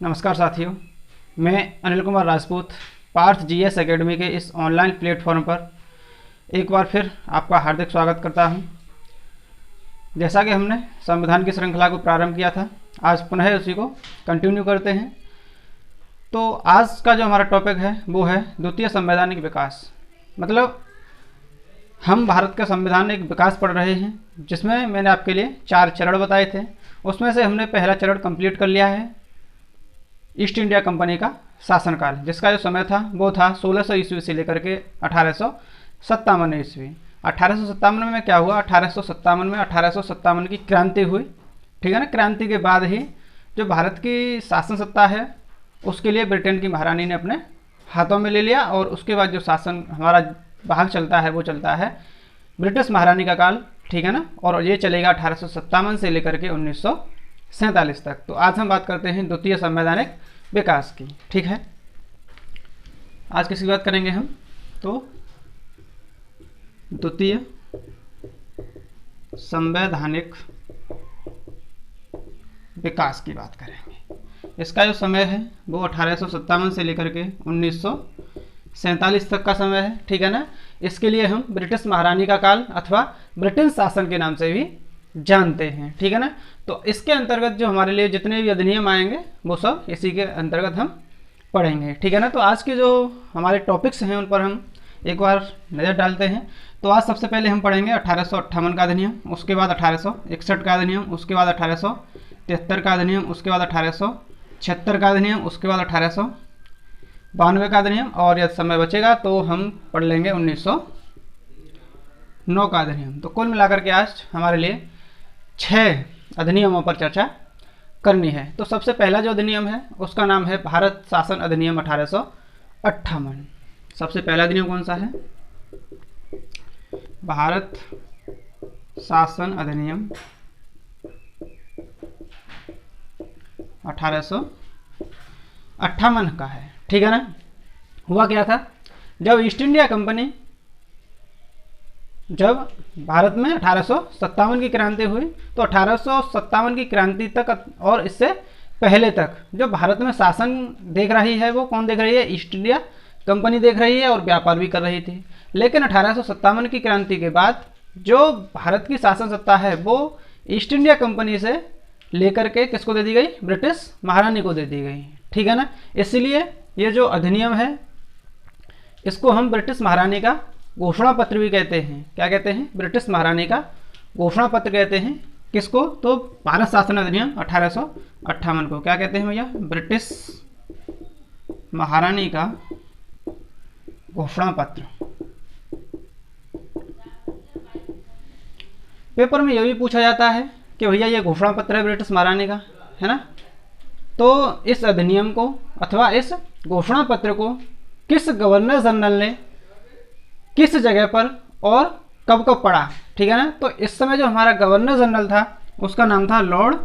नमस्कार साथियों, मैं अनिल कुमार राजपूत पार्थ जीएस एकेडमी के इस ऑनलाइन प्लेटफॉर्म पर एक बार फिर आपका हार्दिक स्वागत करता हूं। जैसा कि हमने संविधान की श्रृंखला को प्रारंभ किया था, आज पुनः उसी को कंटिन्यू करते हैं। तो आज का जो हमारा टॉपिक है वो है द्वितीय संवैधानिक विकास। मतलब हम भारत का संवैधानिक विकास पढ़ रहे हैं, जिसमें मैंने आपके लिए 4 चरण बताए थे। उसमें से हमने पहला चरण कंप्लीट कर लिया है, ईस्ट इंडिया कंपनी का शासनकाल, जिसका जो समय था वो था 1600 ईस्वी से लेकर के 1857 ईस्वी। 1857 में क्या हुआ? 1857 की क्रांति हुई, ठीक है ना। क्रांति के बाद ही जो भारत की शासन सत्ता है उसके लिए ब्रिटेन की महारानी ने अपने हाथों में ले लिया, और उसके बाद जो शासन हमारा भाग चलता है वो चलता है ब्रिटिश महारानी का काल, ठीक है ना। और ये चलेगा 1857 से लेकर के 1947 तक। तो आज हम बात करते हैं द्वितीय संवैधानिक विकास की, ठीक है। आज किसकी बात करेंगे हम? तो द्वितीय संवैधानिक विकास की बात करेंगे। इसका जो समय है वो 1857 से लेकर के 1947 तक का समय है, ठीक है ना। इसके लिए हम ब्रिटिश महारानी का काल अथवा ब्रिटिश शासन के नाम से भी जानते हैं, ठीक है ना। तो इसके अंतर्गत जो हमारे लिए जितने भी अधिनियम आएंगे वो सब इसी के अंतर्गत हम पढ़ेंगे, ठीक है ना। तो आज के जो हमारे टॉपिक्स हैं उन पर हम एक बार नज़र डालते हैं। तो आज सबसे पहले हम पढ़ेंगे 1858 का अधिनियम, उसके बाद 1861 का अधिनियम, उसके बाद 1873 का अधिनियम, उसके बाद 1876 का अधिनियम, उसके बाद 1892 का अधिनियम, और यदि समय बचेगा तो हम पढ़ लेंगे 1909 का अधिनियम। तो कुल मिलाकर के आज हमारे लिए 6 अधिनियमों पर चर्चा करनी है। तो सबसे पहला जो अधिनियम है उसका नाम है भारत शासन अधिनियम 1858। सबसे पहला अधिनियम कौन सा है? भारत शासन अधिनियम 1858 का है, ठीक है ना। हुआ क्या था, जब ईस्ट इंडिया कंपनी, जब भारत में 1857 की क्रांति हुई, तो 1857 की क्रांति तक और इससे पहले तक जो भारत में शासन देख रही है वो कौन देख रही है? ईस्ट इंडिया कंपनी देख रही है, और व्यापार भी कर रही थी। लेकिन 1857 की क्रांति के बाद जो भारत की शासन सत्ता है वो ईस्ट इंडिया कंपनी से लेकर के किसको दे दी गई? ब्रिटिश महारानी को दे दी गई, ठीक है ना। इसलिए ये जो अधिनियम है इसको हम ब्रिटिश महारानी का घोषणा पत्र भी कहते हैं। क्या कहते हैं? ब्रिटिश महारानी का घोषणा पत्र कहते हैं। किसको? तो भारत शासन अधिनियम 1858 को क्या कहते हैं भैया? ब्रिटिश महारानी का घोषणा पत्र। पेपर में यह भी पूछा जाता है कि भैया ये घोषणा पत्र है ब्रिटिश महारानी का, है ना। तो इस अधिनियम को अथवा इस घोषणा पत्र को किस गवर्नर जनरल ने किस जगह पर और कब कब पढ़ा, ठीक है ना। तो इस समय जो हमारा गवर्नर जनरल था उसका नाम था लॉर्ड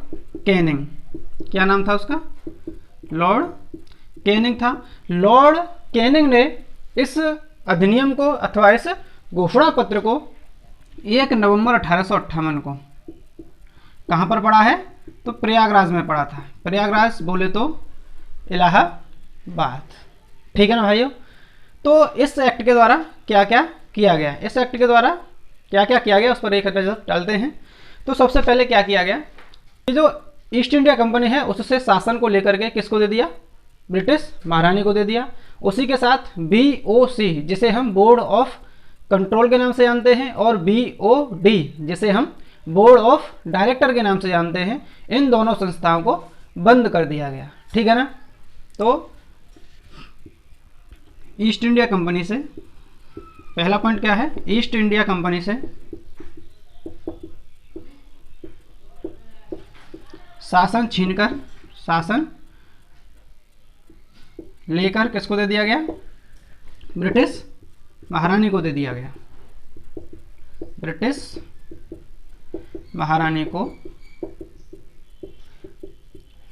कैनिंग। क्या नाम था उसका? लॉर्ड कैनिंग था। लॉर्ड कैनिंग ने इस अधिनियम को अथवा इस घोषणा पत्र को 1 नवंबर 1858 को कहाँ पर पढ़ा है? तो प्रयागराज में पढ़ा था। प्रयागराज बोले तो इलाहाबाद, ठीक है ना भाइयों। तो इस एक्ट के द्वारा क्या क्या किया गया? इस एक्ट के द्वारा क्या क्या किया गया उस पर एक नजर डालते हैं। तो सबसे पहले क्या किया गया, जो ईस्ट इंडिया कंपनी है उससे शासन को लेकर के किसको दे दिया? ब्रिटिश महारानी को दे दिया। उसी के साथ BOC जिसे हम बोर्ड ऑफ कंट्रोल के नाम से जानते हैं, और BOD जिसे हम बोर्ड ऑफ डायरेक्टर के नाम से जानते हैं, इन दोनों संस्थाओं को बंद कर दिया गया, ठीक है ना। तो ईस्ट इंडिया कंपनी से पहला पॉइंट क्या है? ईस्ट इंडिया कंपनी से शासन छीनकर, शासन लेकर किसको दे दिया गया? ब्रिटिश महारानी को दे दिया गया। ब्रिटिश महारानी को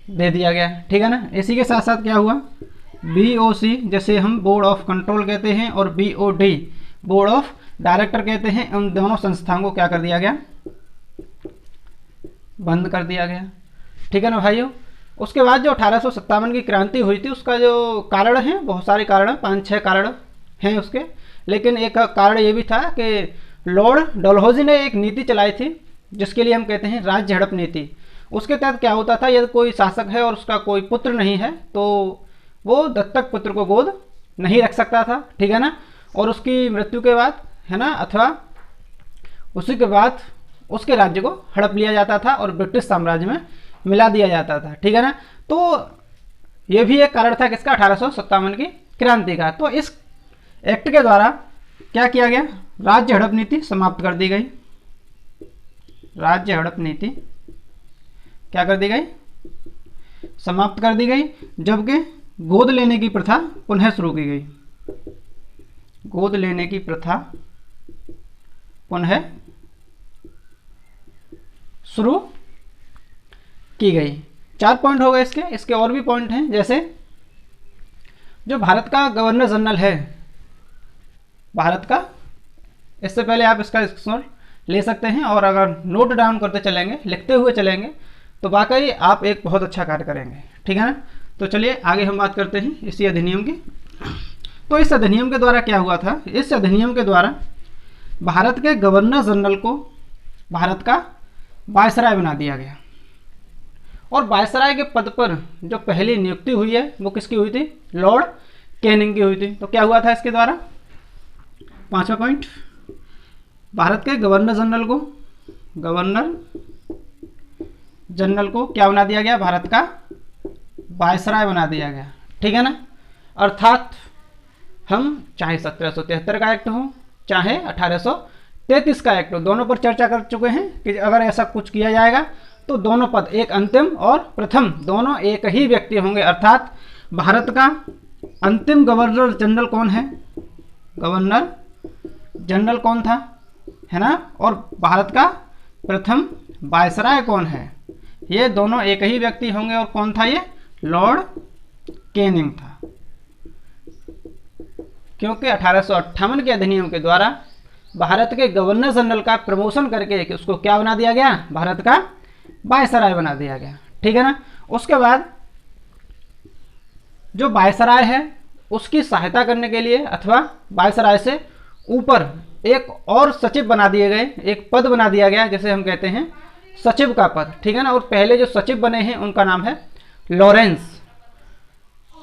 दे दिया गया, ठीक है ना। इसी के साथ साथ क्या हुआ? BOC जैसे हम बोर्ड ऑफ कंट्रोल कहते हैं, और BOD बोर्ड ऑफ डायरेक्टर कहते हैं, उन दोनों संस्थाओं को क्या कर दिया गया? बंद कर दिया गया, ठीक है ना भाइयों। उसके बाद जो 1857 की क्रांति हुई थी उसका जो कारण है, बहुत सारे कारण, 5-6 कारण हैं उसके, लेकिन एक कारण ये भी था कि लॉर्ड डलहौजी ने एक नीति चलाई थी जिसके लिए हम कहते हैं राज्य हड़प नीति। उसके तहत क्या होता था, यदि कोई शासक है और उसका कोई पुत्र नहीं है तो वो दत्तक पुत्र को गोद नहीं रख सकता था, ठीक है ना, और उसकी मृत्यु के बाद, है ना, अथवा उसी के बाद उसके राज्य को हड़प लिया जाता था और ब्रिटिश साम्राज्य में मिला दिया जाता था, ठीक है ना। तो ये भी एक कारण था किसका, 1857 की क्रांति का। तो इस एक्ट के द्वारा क्या किया गया, राज्य हड़प नीति समाप्त कर दी गई। राज्य हड़प नीति क्या कर दी गई, समाप्त कर दी गई, जबकि गोद लेने की प्रथा पुनः शुरू की गई। गोद लेने की प्रथा पुनः शुरू की गई। 4 पॉइंट हो गए इसके और भी पॉइंट हैं, जैसे जो भारत का गवर्नर जनरल है, भारत का, इससे पहले आप इसका स्क्रीनशॉट ले सकते हैं और अगर नोट डाउन करते चलेंगे, लिखते हुए चलेंगे, तो वाकई आप एक बहुत अच्छा कार्य करेंगे, ठीक है ना। तो चलिए आगे हम बात करते हैं इसी अधिनियम की। तो इस अधिनियम के द्वारा क्या हुआ था, इस अधिनियम के द्वारा भारत के गवर्नर जनरल को भारत का वायसराय बना दिया गया, और वायसराय के पद पर जो पहली नियुक्ति हुई है वो किसकी हुई थी, लॉर्ड कैनिंग की हुई थी। तो क्या हुआ था इसके द्वारा, 5वां पॉइंट, भारत के गवर्नर जनरल को क्या बना दिया गया, भारत का वायसराय बना दिया गया, ठीक है ना। अर्थात हम चाहे 1773 का एक्ट हो चाहे 1833 का एक्ट हो, दोनों पर चर्चा कर चुके हैं कि अगर ऐसा कुछ किया जाएगा तो दोनों पद, एक अंतिम और प्रथम, दोनों एक ही व्यक्ति होंगे। अर्थात भारत का अंतिम गवर्नर जनरल कौन है, गवर्नर जनरल कौन था, है ना, और भारत का प्रथम वायसराय कौन है, ये दोनों एक ही व्यक्ति होंगे। और कौन था ये, लॉर्ड कैनिंग था, क्योंकि 1858 के अधिनियम के द्वारा भारत के गवर्नर जनरल का प्रमोशन करके उसको क्या बना दिया गया, भारत का वायसराय बना दिया गया, ठीक है ना। उसके बाद जो वायसराय है उसकी सहायता करने के लिए अथवा वायसराय से ऊपर एक और सचिव बना दिए गए, एक पद बना दिया गया जिसे हम कहते हैं सचिव का पद, ठीक है ना। और पहले जो सचिव बने हैं उनका नाम है लॉरेंस।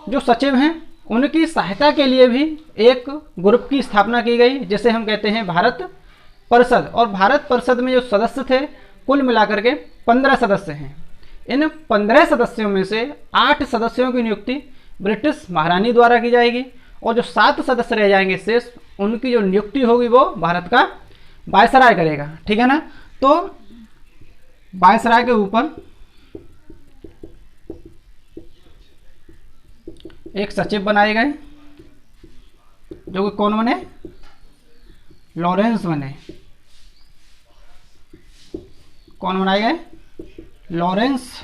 जो सचिव हैं उनकी सहायता के लिए भी एक ग्रुप की स्थापना की गई जिसे हम कहते हैं भारत परिषद। और भारत परिषद में जो सदस्य थे कुल मिलाकर के 15 सदस्य हैं। इन 15 सदस्यों में से 8 सदस्यों की नियुक्ति ब्रिटिश महारानी द्वारा की जाएगी, और जो 7 सदस्य रह जाएंगे शेष, उनकी जो नियुक्ति होगी वो भारत का वायसराय करेगा, ठीक है ना। तो वायसराय के ऊपर एक सचिव बनाए गए जो कि कौन बने, लॉरेंस बने। कौन बनाए गए, लॉरेंस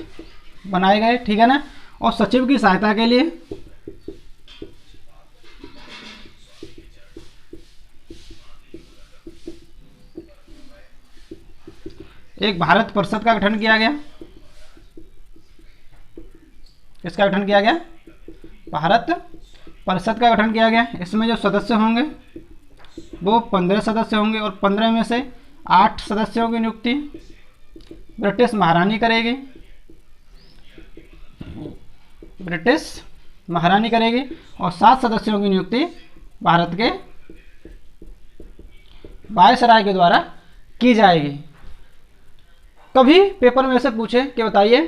बनाए गए, ठीक है ना। और सचिव की सहायता के लिए एक भारत परिषद का गठन किया गया। किसका गठन किया गया, भारत परिषद का गठन किया गया। इसमें जो सदस्य होंगे वो 15 सदस्य होंगे, और 15 में से 8 सदस्यों की नियुक्ति ब्रिटिश महारानी करेगी, ब्रिटिश महारानी करेगी, और 7 सदस्यों की नियुक्ति भारत के वायसराय के द्वारा की जाएगी। कभी पेपर में से पूछे कि बताइए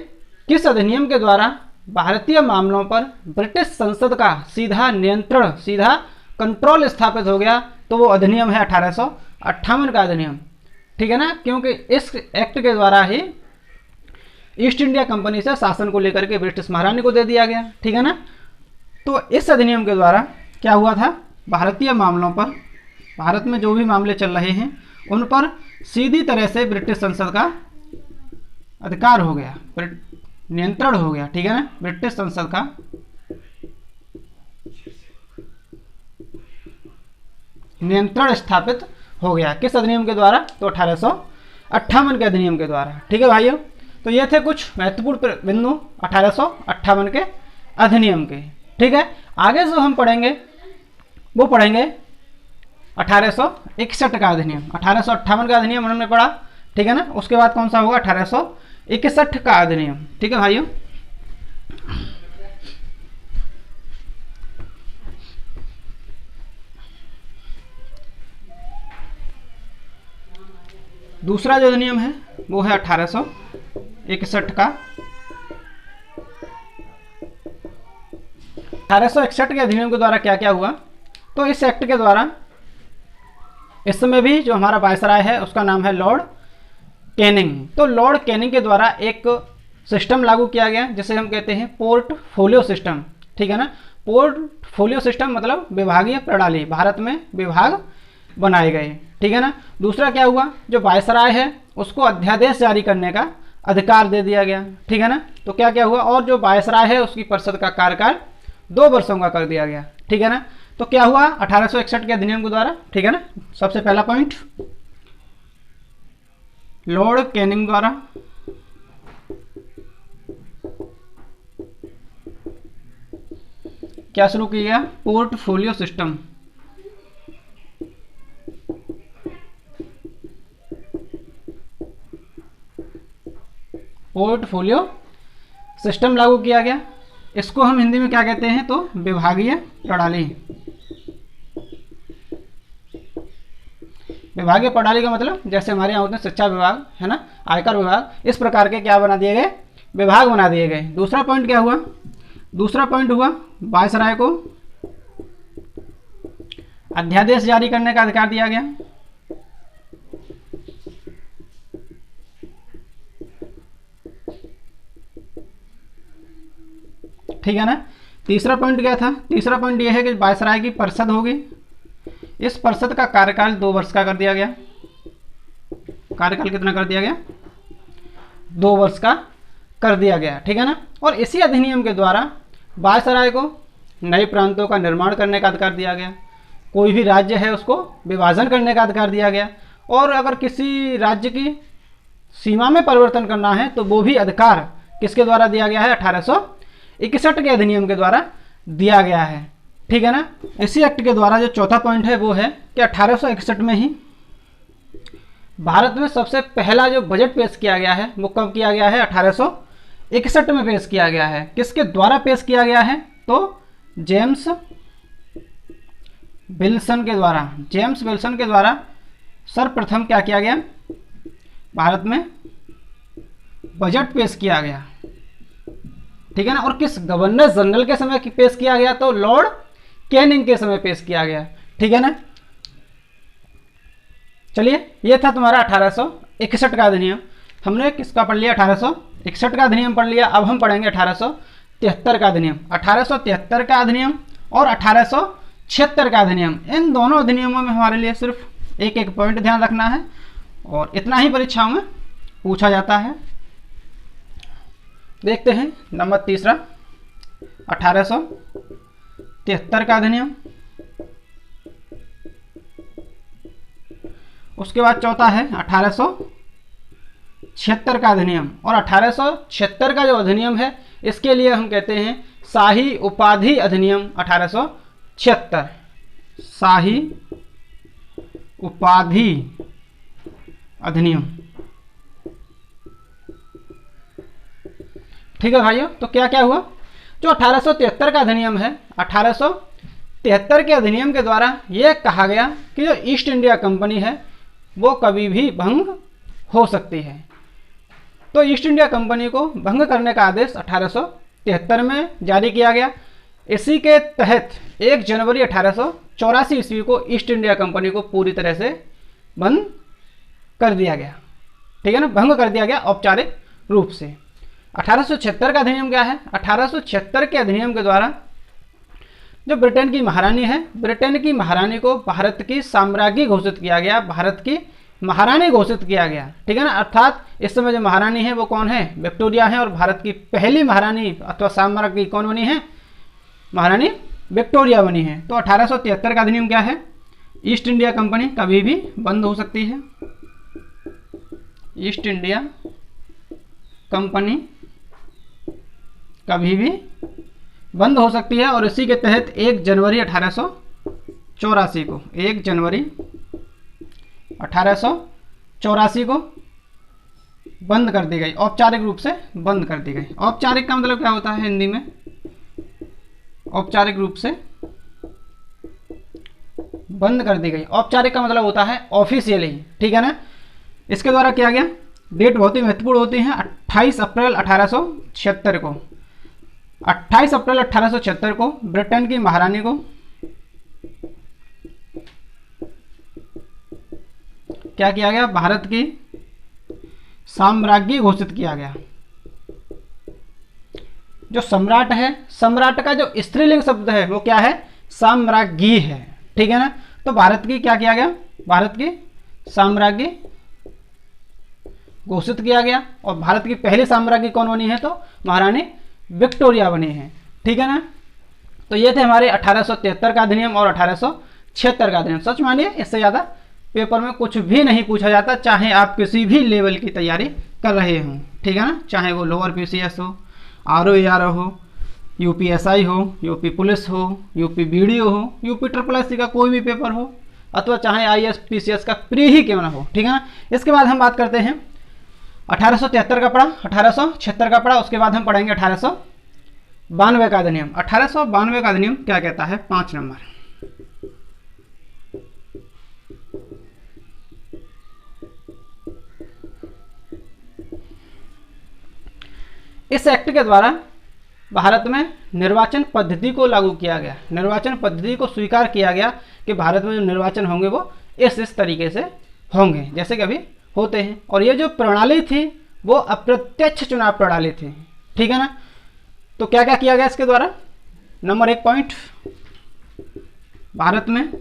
किस अधिनियम के द्वारा भारतीय मामलों पर ब्रिटिश संसद का सीधा नियंत्रण, सीधा कंट्रोल स्थापित हो गया, तो वो अधिनियम है 1858 का अधिनियम, ठीक है ना। क्योंकि इस एक्ट के द्वारा ही ईस्ट इंडिया कंपनी से शासन को लेकर के ब्रिटिश महारानी को दे दिया गया, ठीक है ना। तो इस अधिनियम के द्वारा क्या हुआ था, भारतीय मामलों पर, भारत में जो भी मामले चल रहे हैं उन पर सीधी तरह से ब्रिटिश संसद का अधिकार हो गया, नियंत्रण हो गया, ठीक है ना। ब्रिटिश संसद का नियंत्रण स्थापित हो गया। किस अधिनियम के द्वारा, तो 1858 के अधिनियम के द्वारा, ठीक है भाइयों। तो ये थे कुछ महत्वपूर्ण बिंदु 1858 के अधिनियम के। ठीक है, आगे जो हम पढ़ेंगे वो पढ़ेंगे 1861 का अधिनियम। 1858 का अधिनियम हमने पढ़ा, ठीक है ना। उसके बाद कौन सा होगा, 1861 का अधिनियम। ठीक है भाइयों, दूसरा जो अधिनियम है वो है 1861 का। 1861 के अधिनियम के द्वारा क्या क्या हुआ, तो इस एक्ट के द्वारा इस समय भी जो हमारा वायसराय है उसका नाम है लॉर्ड कैनिंग। तो लॉर्ड कैनिंग के द्वारा एक सिस्टम लागू किया गया जिसे हम कहते हैं पोर्टफोलियो सिस्टम। ठीक है ना, पोर्टफोलियो सिस्टम मतलब विभागीय प्रणाली, भारत में विभाग बनाए गए। ठीक है ना। दूसरा क्या हुआ, जो वायसराय है उसको अध्यादेश जारी करने का अधिकार दे दिया गया। ठीक है ना, तो क्या क्या हुआ, और जो वायसराय है उसकी परिषद का कार्यकाल 2 वर्षों का कर दिया गया। ठीक है ना, तो क्या हुआ 1861 के अधिनियम के द्वारा। ठीक है ना, सबसे पहला पॉइंट, लॉर्ड कैनिंग द्वारा क्या शुरू किया गया, पोर्टफोलियो सिस्टम। पोर्टफोलियो सिस्टम लागू किया गया। इसको हम हिंदी में क्या कहते हैं, तो विभागीय प्रणाली। विभागीय प्रणाली का मतलब जैसे हमारे यहाँ होते हैं शिक्षा विभाग, है ना, आयकर विभाग, इस प्रकार के क्या बना दिए गए, विभाग बना दिए गए। दूसरा पॉइंट क्या हुआ, दूसरा पॉइंट हुआ वायसराय को अध्यादेश जारी करने का अधिकार दिया गया। ठीक है ना। तीसरा पॉइंट क्या था, तीसरा पॉइंट यह है कि वायसराय की परिषद होगी, इस परिषद का कार्यकाल 2 वर्ष का कर दिया गया। कार्यकाल कितना कर दिया गया, 2 वर्ष का कर दिया गया। ठीक है ना, और इसी अधिनियम के द्वारा वायसराय को नए प्रांतों का निर्माण करने का अधिकार दिया गया। कोई भी राज्य है उसको विभाजन करने का अधिकार दिया गया, और अगर किसी राज्य की सीमा में परिवर्तन करना है तो वो भी अधिकार किसके द्वारा दिया गया है, 1861 के अधिनियम के द्वारा दिया गया है। ठीक है ना, इसी एक्ट के द्वारा जो चौथा पॉइंट है वो है कि 1861 में ही भारत में सबसे पहला जो बजट पेश किया गया है वो कब किया गया है, 1861 में पेश किया गया है। किसके द्वारा पेश किया गया है, तो जेम्स विल्सन के द्वारा। जेम्स विल्सन के द्वारा सर्वप्रथम क्या किया गया, भारत में बजट पेश किया गया। ठीक है ना, और किस गवर्नर जनरल के समय पेश किया गया, तो लॉर्ड कैनिंग के समय पेश किया गया। ठीक है ना, चलिए ये था तुम्हारा 1861 का अधिनियम। हमने किसका पढ़ लिया, 1861 का अधिनियम पढ़ लिया। अब हम पढ़ेंगे 1873 का अधिनियम। 1873 का अधिनियम और 1876 का अधिनियम, इन दोनों अधिनियमों में हमारे लिए सिर्फ एक एक पॉइंट ध्यान रखना है, और इतना ही परीक्षाओं में पूछा जाता है। देखते हैं नंबर तीसरा, 1873 का अधिनियम। उसके बाद चौथा है 1876 का अधिनियम। और 1876 का जो अधिनियम है इसके लिए हम कहते हैं शाही उपाधि अधिनियम 1876। शाही उपाधि अधिनियम। ठीक है भाइयों, तो क्या क्या हुआ, जो 1873 का अधिनियम है, 1873 के अधिनियम के द्वारा यह कहा गया कि जो ईस्ट इंडिया कंपनी है वो कभी भी भंग हो सकती है। तो ईस्ट इंडिया कंपनी को भंग करने का आदेश 1873 में जारी किया गया। इसी के तहत 1 जनवरी 1884 ईस्वी को ईस्ट इंडिया कंपनी को पूरी तरह से बंद कर दिया गया। ठीक है ना, भंग कर दिया गया औपचारिक रूप से। 1876 का अधिनियम क्या है, 1876 के अधिनियम के द्वारा जो ब्रिटेन की महारानी है, ब्रिटेन की महारानी को भारत की साम्राज्ञी घोषित किया गया, भारत की महारानी घोषित किया गया। ठीक है ना, अर्थात इस समय जो महारानी है वो कौन है, विक्टोरिया है, और भारत की पहली महारानी अथवा साम्राज्ञी कौन बनी है, महारानी विक्टोरिया बनी है। तो 1873 का अधिनियम क्या है, ईस्ट इंडिया कंपनी कभी भी बंद हो सकती है। ईस्ट इंडिया कंपनी कभी भी बंद हो सकती है और इसी के तहत 1 जनवरी 1884 को 1 जनवरी 1884 को बंद कर दी गई, औपचारिक रूप से बंद कर दी गई। औपचारिक का मतलब क्या होता है हिंदी में? औपचारिक रूप से बंद कर दी गई। औपचारिक का मतलब होता है ऑफिशियली, ठीक है ना। इसके द्वारा किया गया, डेट बहुत ही महत्वपूर्ण होती है। 28 अप्रैल 1876 को 28 अप्रैल 1876 को ब्रिटेन की महारानी को क्या किया गया? भारत की साम्राज्ञी घोषित किया गया। जो सम्राट है, सम्राट का जो स्त्रीलिंग शब्द है वो क्या है? साम्राज्ञी है, ठीक है ना। तो भारत की क्या किया गया? भारत की साम्राज्ञी घोषित किया गया। और भारत की पहली साम्राज्ञी कौन बनी है? तो महारानी विक्टोरिया बनी है, ठीक है ना। तो ये थे हमारे 1873 का अधिनियम और 1876 का अधिनियम। सच मानिए इससे ज़्यादा पेपर में कुछ भी नहीं पूछा जाता, चाहे आप किसी भी लेवल की तैयारी कर रहे हों, ठीक है ना। चाहे वो लोअर PCS हो, RO हो, UPSI हो, यूपी पुलिस हो, यूपी BDO हो, UPSSC का कोई भी पेपर हो, अथवा चाहे IAS PCS का प्री ही क्यों ना हो, ठीक है ना। इसके बाद हम बात करते हैं 1873 का पढ़ा, 1876 का पढ़ा, उसके बाद हम पढ़ेंगे 1892 का अधिनियम। 1892 का अधिनियम क्या कहता है? 5 नंबर। इस एक्ट के द्वारा भारत में निर्वाचन पद्धति को लागू किया गया। निर्वाचन पद्धति को स्वीकार किया गया कि भारत में जो निर्वाचन होंगे वो इस तरीके से होंगे जैसे कि अभी होते हैं। और ये जो प्रणाली थी वो अप्रत्यक्ष चुनाव प्रणाली थी, ठीक है ना। तो क्या क्या किया गया इसके द्वारा? नंबर 1 पॉइंट, भारत में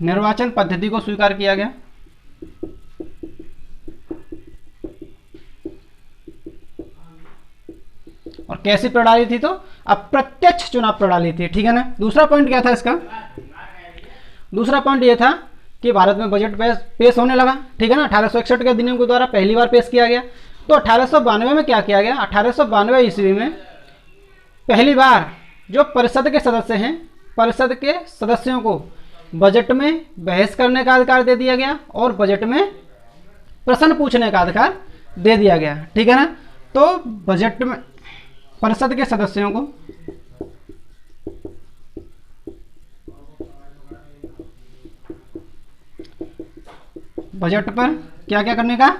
निर्वाचन पद्धति को स्वीकार किया गया। और कैसी प्रणाली थी? तो अप्रत्यक्ष चुनाव प्रणाली थी, ठीक है ना। दूसरा पॉइंट क्या था इसका? दूसरा पॉइंट ये था कि भारत में बजट पेश होने लगा, ठीक है ना। 1861 के अधिनियम के द्वारा पहली बार पेश किया गया। तो 1892 में क्या किया गया? 1892 ईस्वी में पहली बार जो परिषद के सदस्य हैं, परिषद के सदस्यों को बजट में बहस करने का अधिकार दे दिया गया और बजट में प्रश्न पूछने का अधिकार दे दिया गया, ठीक है ना। तो बजट में परिषद के सदस्यों को बजट पर क्या क्या करने का?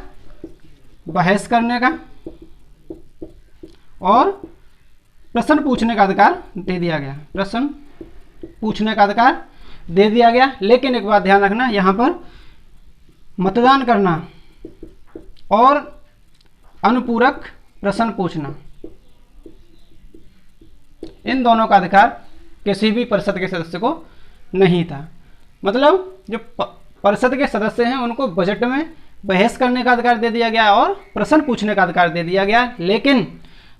बहस करने का और प्रश्न पूछने का अधिकार दे दिया गया। प्रश्न पूछने का अधिकार दे दिया गया। लेकिन एक बात ध्यान रखना, यहाँ पर मतदान करना और अनुपूरक प्रश्न पूछना, इन दोनों का अधिकार किसी भी परिषद के सदस्य को नहीं था। मतलब जो परिषद के सदस्य हैं उनको बजट में बहस करने का अधिकार दे दिया गया और प्रश्न पूछने का अधिकार दे दिया गया, लेकिन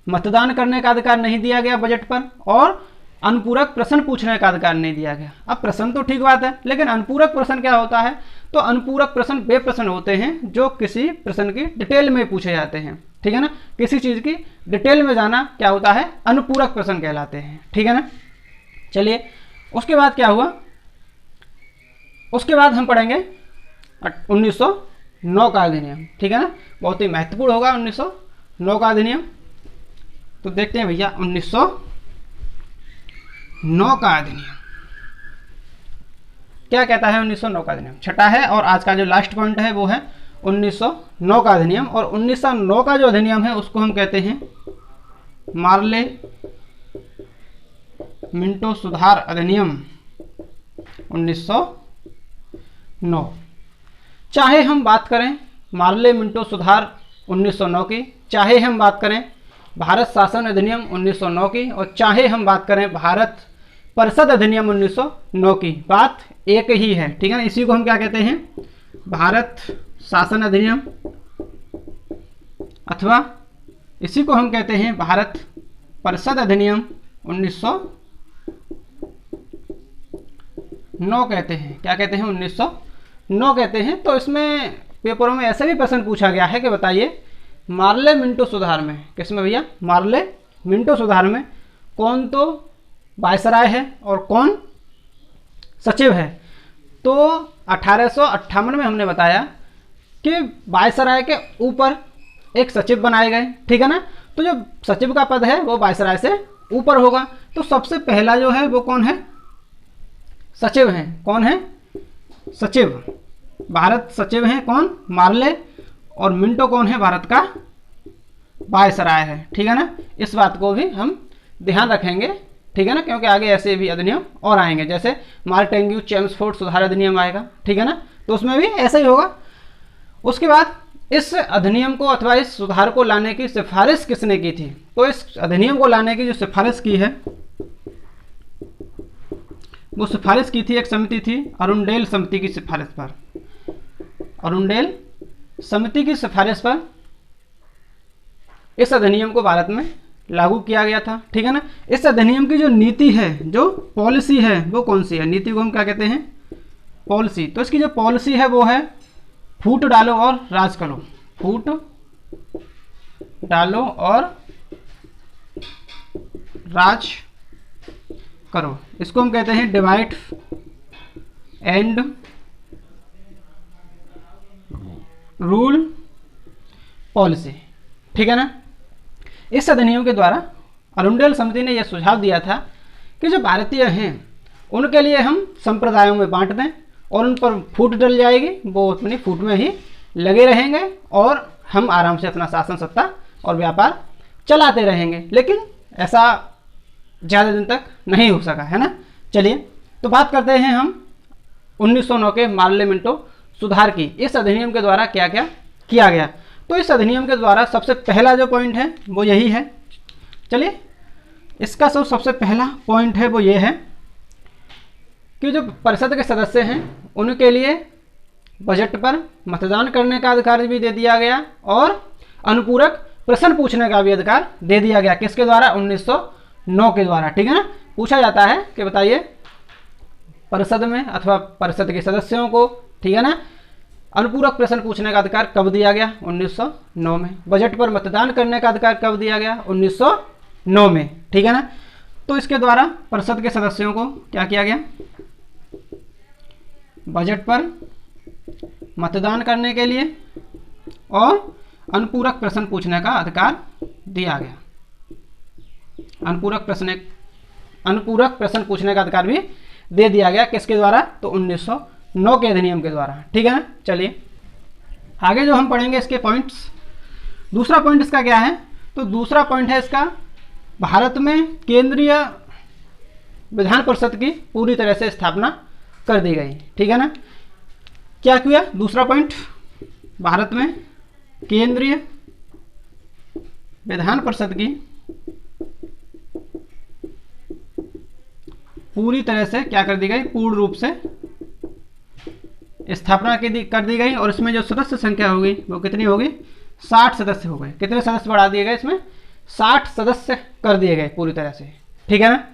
मतदान करने का अधिकार नहीं दिया गया बजट पर और अनुपूरक प्रश्न पूछने का अधिकार नहीं दिया गया। अब प्रश्न तो ठीक बात है, लेकिन अनुपूरक प्रश्न क्या होता है? तो अनुपूरक प्रश्न वे प्रश्न होते हैं जो किसी प्रश्न की डिटेल में पूछे जाते हैं, ठीक है ना। किसी चीज़ की डिटेल में जाना क्या होता है? अनुपूरक प्रश्न कहलाते हैं, ठीक है ना। चलिए उसके बाद क्या हुआ? उसके बाद हम पढ़ेंगे 1909 का अधिनियम, ठीक है ना। बहुत ही महत्वपूर्ण होगा 1909 का अधिनियम। तो देखते हैं भैया 1909 का अधिनियम क्या कहता है। 1909 का अधिनियम छठा है और आज का जो लास्ट पॉइंट है वो है 1909 का अधिनियम। और 1909 का जो अधिनियम है उसको हम कहते हैं मार्ले मिंटो सुधार अधिनियम 1909। चाहे हम बात करें मार्ले मिंटो सुधार 1909 की, चाहे हम बात करें भारत शासन अधिनियम 1909 की, और चाहे हम बात करें भारत परिषद अधिनियम 1909 की, बात एक ही है, ठीक है ना। इसी को हम क्या कहते हैं? भारत शासन अधिनियम, अथवा इसी को हम कहते हैं भारत परिषद अधिनियम 1909 कहते हैं। क्या कहते हैं? 1909 कहते हैं। तो इसमें पेपरों में ऐसे भी प्रश्न पूछा गया है कि बताइए मार्ले मिंटो सुधार में, किसमें भैया, मार्ले मिंटो सुधार में कौन तो वायसराय है और कौन सचिव है। तो 1858 में हमने बताया कि वायसराय के ऊपर एक सचिव बनाए गए, ठीक है ना। तो जो सचिव का पद है वो वायसराय से ऊपर होगा। तो सबसे पहला जो है वो कौन है, सचिव हैं। कौन है, सचिव। भारत सचिव हैं कौन, मार्ले, और मिंटो कौन है, भारत का वायसराय है, ठीक है ना। इस बात को भी हम ध्यान रखेंगे, ठीक है ना, क्योंकि आगे ऐसे भी अधिनियम और आएंगे, जैसे मार्टेंग्यू चेम्सफोर्ड सुधार अधिनियम आएगा, ठीक है ना, तो उसमें भी ऐसा ही होगा। उसके बाद इस अधिनियम को अथवा इस सुधार को लाने की सिफारिश किसने की थी। तो इस अधिनियम को लाने की जो सिफारिश की है वो सिफारिश की थी, एक समिति थी, अरुणडेल समिति की सिफारिश पर। अरुणडेल समिति की सिफारिश पर इस अधिनियम को भारत में लागू किया गया था, ठीक है ना। इस अधिनियम की जो नीति है, जो पॉलिसी है, वो कौन सी है, नीति को हम क्या कहते हैं, पॉलिसी। तो इसकी जो पॉलिसी है वो है फूट डालो और राज करो, फूट डालो और राज करो। इसको हम कहते हैं डिवाइड एंड रूल पॉलिसी, ठीक है ना। इस अधिनियम के द्वारा अरुणडेल समिति ने यह सुझाव दिया था कि जो भारतीय हैं उनके लिए हम संप्रदायों में बांट दें और उन पर फूट डल जाएगी, वो अपनी फूट में ही लगे रहेंगे और हम आराम से अपना शासन सत्ता और व्यापार चलाते रहेंगे। लेकिन ऐसा ज़्यादा दिन तक नहीं हो सका, है ना। चलिए तो बात करते हैं हम 1909 के मार्ले मिंटो सुधार की। इस अधिनियम के द्वारा क्या क्या किया गया। तो इस अधिनियम के द्वारा सबसे पहला जो पॉइंट है वो यही है। चलिए इसका सबसे पहला पॉइंट है वो ये है कि जो परिषद के सदस्य हैं उनके लिए बजट पर मतदान करने का अधिकार भी दे दिया गया और अनुपूरक प्रश्न पूछने का भी अधिकार दे दिया गया। किसके द्वारा, 1909 के द्वारा, ठीक है ना। पूछा जाता है कि बताइए परिषद में अथवा परिषद के सदस्यों को, ठीक है ना, अनुपूरक प्रश्न पूछने का अधिकार कब दिया गया, 1909 में। बजट पर मतदान करने का अधिकार कब दिया गया, 1909 में, ठीक है ना। तो इसके द्वारा परिषद के सदस्यों को क्या किया गया, बजट पर मतदान करने के लिए और अनुपूरक प्रश्न पूछने का अधिकार दिया गया। अनुपूरक प्रश्न पूछने का अधिकार भी दे दिया गया। किसके द्वारा, तो 1909 के अधिनियम के द्वारा, ठीक है ना। चलिए आगे जो हम पढ़ेंगे इसके पॉइंट्स। दूसरा पॉइंट इसका क्या है, तो दूसरा पॉइंट है इसका भारत में केंद्रीय विधान परिषद की पूरी तरह से स्थापना कर दी गई, ठीक है ना। क्या किया, दूसरा पॉइंट, भारत में केंद्रीय विधान परिषद की पूरी तरह से क्या कर दी गई, पूर्ण रूप से स्थापना कर दी गई। और इसमें जो सदस्य संख्या होगी वो कितनी होगी, 60 सदस्य हो गए। कितने सदस्य बढ़ा दिए गए, इसमें 60 सदस्य कर दिए गए पूरी तरह से, ठीक है ना।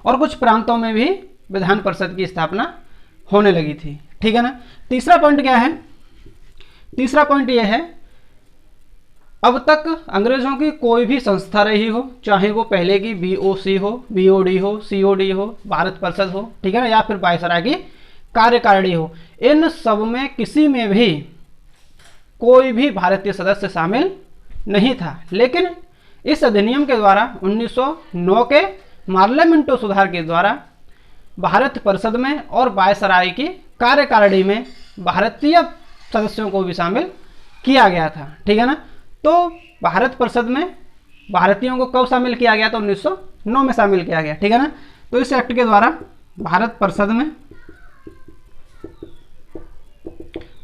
और कुछ प्रांतों में भी विधान परिषद की स्थापना होने लगी थी, ठीक है ना। तीसरा पॉइंट क्या है, तीसरा पॉइंट यह है अब तक अंग्रेजों की कोई भी संस्था रही हो, चाहे वो पहले की बीओसी हो, बीओडी हो, सीओडी हो, भारत परिषद हो, ठीक है ना, या फिर वायसराय की कार्यकारिणी हो, इन सब में किसी में भी कोई भी भारतीय सदस्य शामिल नहीं था। लेकिन इस अधिनियम के द्वारा 1909 के मार्ले मिंटो सुधार के द्वारा भारत परिषद में और वायसराय की कार्यकारिणी में भारतीय सदस्यों को भी शामिल किया गया था, ठीक है ना। तो भारत परिषद में भारतीयों को कब शामिल किया गया, तो 1909 में शामिल किया गया, ठीक है ना। तो इस एक्ट के द्वारा भारत परिषद में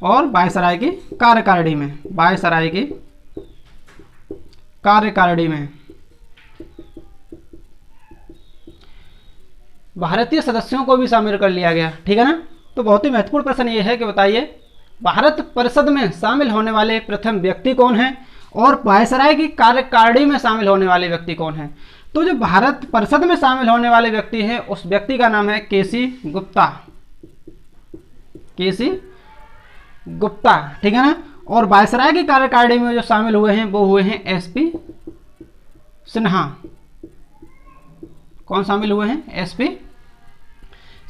और वायसराय की कार्यकारिणी में, वायसराय की कार्यकारिणी में भारतीय सदस्यों को भी शामिल कर लिया गया, ठीक है ना। तो बहुत ही महत्वपूर्ण प्रश्न ये है कि बताइए भारत परिषद में शामिल होने वाले प्रथम व्यक्ति कौन है और वायसराय की कार्यकारिणी में शामिल होने वाले व्यक्ति कौन है। तो जो भारत परिषद में शामिल होने वाले व्यक्ति हैं उस व्यक्ति का नाम है केसी गुप्ता, केसी गुप्ता, ठीक है ना। और वायसराय की कार्यकारिणी में जो शामिल हुए हैं वो हुए हैं एसपी सिन्हा। कौन शामिल हुए हैं? एसपी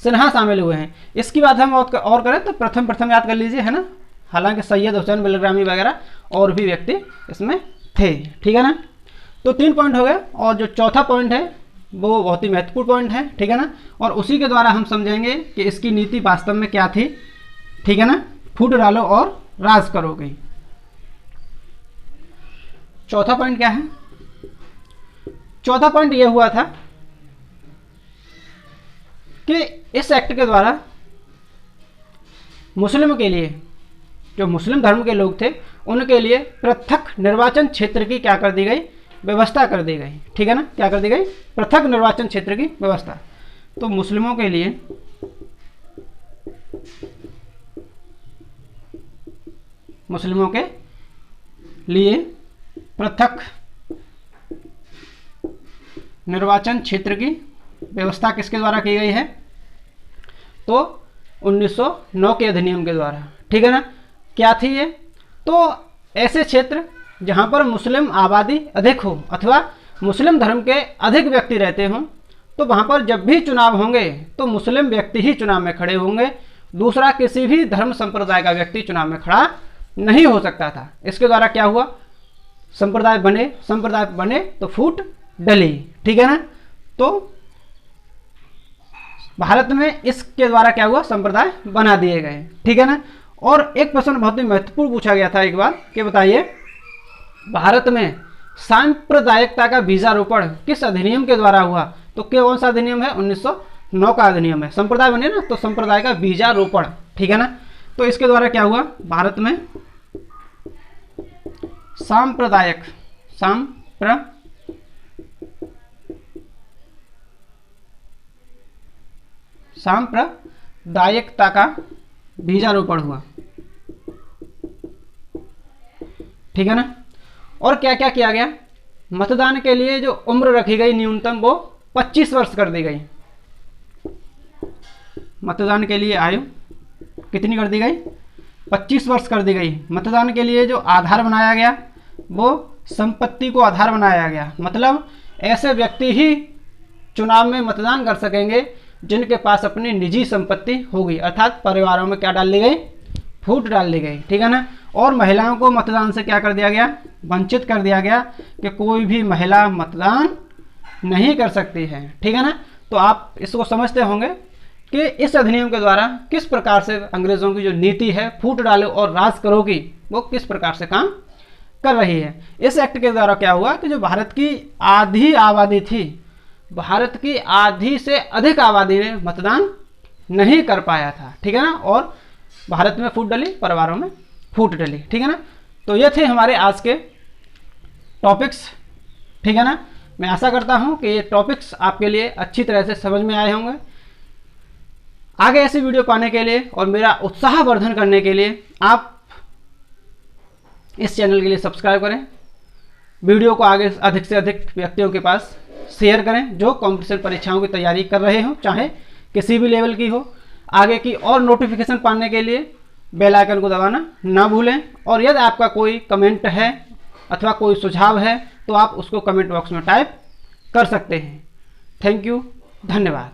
सिन्हा शामिल हुए हैं। इसकी बात हम और करें तो प्रथम याद कर लीजिए, है ना। हालांकि सैयद हुसैन बिलग्रामी वगैरह और भी व्यक्ति इसमें थे, ठीक है ना। तो 3 पॉइंट हो गए, और जो चौथा पॉइंट है वो बहुत ही महत्वपूर्ण पॉइंट है, ठीक है ना। और उसी के द्वारा हम समझेंगे कि इसकी नीति वास्तव में क्या थी, ठीक है ना। फूट डालो और राज करोगे। चौथा पॉइंट क्या है? चौथा पॉइंट ये हुआ था कि इस एक्ट के द्वारा मुस्लिम के लिए, जो मुस्लिम धर्म के लोग थे उनके लिए पृथक निर्वाचन क्षेत्र की क्या कर दी गई? व्यवस्था कर दी गई, ठीक है ना। क्या कर दी गई? पृथक निर्वाचन क्षेत्र की व्यवस्था। तो मुस्लिमों के लिए पृथक निर्वाचन क्षेत्र की व्यवस्था किसके द्वारा की गई है? तो 1909 के अधिनियम के द्वारा, ठीक है ना। क्या थी ये? तो ऐसे क्षेत्र जहां पर मुस्लिम आबादी अधिक हो अथवा मुस्लिम धर्म के अधिक व्यक्ति रहते हों, तो वहां पर जब भी चुनाव होंगे तो मुस्लिम व्यक्ति ही चुनाव में खड़े होंगे, दूसरा किसी भी धर्म संप्रदाय का व्यक्ति चुनाव में खड़ा नहीं हो सकता था। इसके द्वारा क्या हुआ? संप्रदाय बने तो फूट डली, ठीक है ना। तो भारत में इसके द्वारा क्या हुआ? संप्रदाय बना दिए गए, ठीक है ना। और एक प्रश्न बहुत ही महत्वपूर्ण पूछा गया था एक बार कि बताइए भारत में सांप्रदायिकता का बीजारोपण किस अधिनियम के द्वारा हुआ? तो कौन सा अधिनियम है? 1909 का अधिनियम है। संप्रदाय बने ना, तो संप्रदाय का बीजारोपण, ठीक है ना। तो इसके द्वारा क्या हुआ? भारत में सांप्रदायिकता का बीजारोपण हुआ, ठीक है ना। और क्या क्या किया गया? मतदान के लिए जो उम्र रखी गई न्यूनतम वो 25 वर्ष कर दी गई। मतदान के लिए आयु कितनी कर दी गई? 25 वर्ष कर दी गई। मतदान के लिए जो आधार बनाया गया वो संपत्ति को आधार बनाया गया, मतलब ऐसे व्यक्ति ही चुनाव में मतदान कर सकेंगे जिनके पास अपनी निजी संपत्ति होगी, अर्थात परिवारों में क्या डाल दी गई? फूट डाल दी गई, ठीक है ना। और महिलाओं को मतदान से क्या कर दिया गया? वंचित कर दिया गया कि कोई भी महिला मतदान नहीं कर सकती है, ठीक है ना। तो आप इसको समझते होंगे कि इस अधिनियम के द्वारा किस प्रकार से अंग्रेजों की जो नीति है फूट डालो और राज करो की, वो किस प्रकार से काम कर रही है। इस एक्ट के द्वारा क्या हुआ कि जो भारत की आधी आबादी थी, भारत की आधी से अधिक आबादी ने मतदान नहीं कर पाया था, ठीक है ना। और भारत में फूट डली, परिवारों में फूट डली, ठीक है ना। तो ये थे हमारे आज के टॉपिक्स, ठीक है ना। मैं आशा करता हूं कि ये टॉपिक्स आपके लिए अच्छी तरह से समझ में आए होंगे। आगे ऐसी वीडियो पाने के लिए और मेरा उत्साहवर्धन करने के लिए आप इस चैनल के लिए सब्सक्राइब करें, वीडियो को आगे अधिक से अधिक व्यक्तियों के पास शेयर करें जो कॉम्पिटिशन परीक्षाओं की तैयारी कर रहे हो, चाहे किसी भी लेवल की हो। आगे की और नोटिफिकेशन पाने के लिए बेल आइकन को दबाना ना भूलें। और यदि आपका कोई कमेंट है अथवा कोई सुझाव है तो आप उसको कमेंट बॉक्स में टाइप कर सकते हैं। थैंक यू, धन्यवाद।